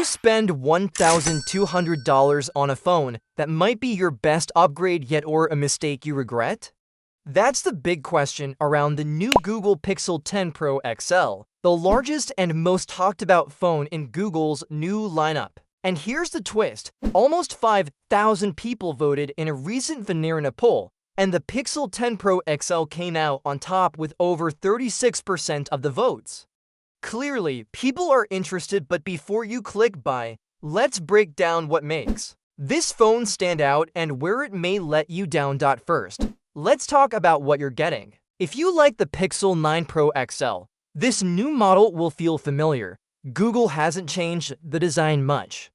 spend $1,200 on a phone that might be your best upgrade yet or a mistake you regret? That's the big question around the new Google Pixel 10 Pro XL, the largest and most talked about phone in Google's new lineup. And here's the twist. Almost 5,000 people voted in a recent Venera poll, and the Pixel 10 Pro XL came out on top with over 36% of the votes. Clearly, people are interested, but before you click buy, let's break down what makes this phone stand out and where it may let you down. First, let's talk about what you're getting. If you like the Pixel 9 Pro XL, this new model will feel familiar. Google hasn't changed the design much.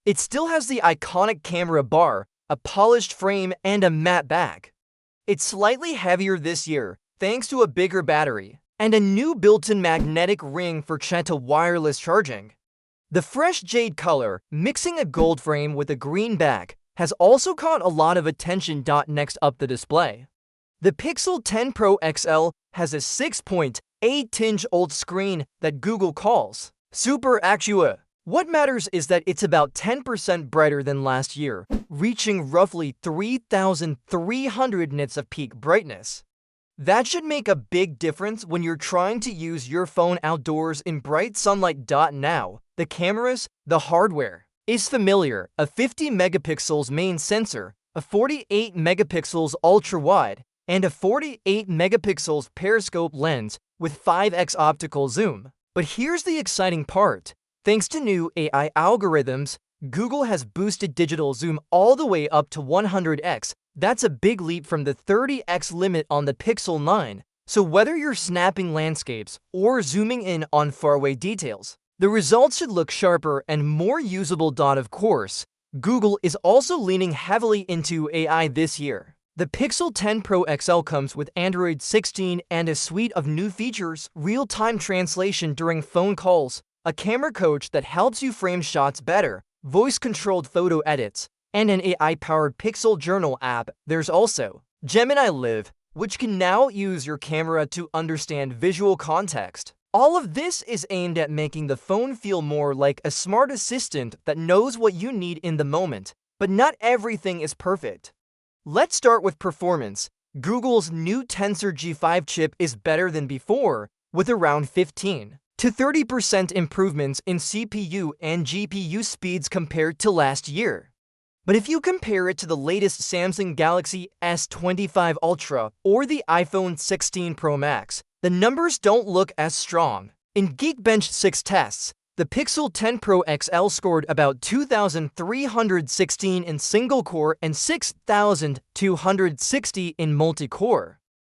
It still has the iconic camera bar, a polished frame, and a matte back. It's slightly heavier this year, thanks to a bigger battery and a new built-in magnetic ring for wireless charging. The fresh jade color, mixing a gold frame with a green back, has also caught a lot of attention. Next up, the display. The Pixel 10 Pro XL has a 6.8-inch OLED screen that Google calls Super Aqua. What matters is that it's about 10% brighter than last year, reaching roughly 3,300 nits of peak brightness. That should make a big difference when you're trying to use your phone outdoors in bright sunlight. Now, the cameras, the hardware is familiar. A 50 megapixels main sensor, a 48 megapixels ultra-wide, and a 48 megapixels periscope lens with 5x optical zoom. But here's the exciting part. Thanks to new AI algorithms, Google has boosted digital zoom all the way up to 100x. That's a big leap from the 30x limit on the Pixel 9. So whether you're snapping landscapes or zooming in on faraway details, the results should look sharper and more usable. Of course, Google is also leaning heavily into AI this year. The Pixel 10 Pro XL comes with Android 16 and a suite of new features: real-time translation during phone calls, a camera coach that helps you frame shots better, voice-controlled photo edits, and an AI-powered Pixel Journal app. There's also Gemini Live, which can now use your camera to understand visual context. All of this is aimed at making the phone feel more like a smart assistant that knows what you need in the moment. But not everything is perfect. Let's start with performance. Google's new Tensor G5 chip is better than before, with around 15 to 30% improvements in CPU and GPU speeds compared to last year. But if you compare it to the latest Samsung Galaxy S25 Ultra or the iPhone 16 Pro Max, the numbers don't look as strong. In Geekbench 6 tests, the Pixel 10 Pro XL scored about 2,316 in single-core and 6,260 in multi-core.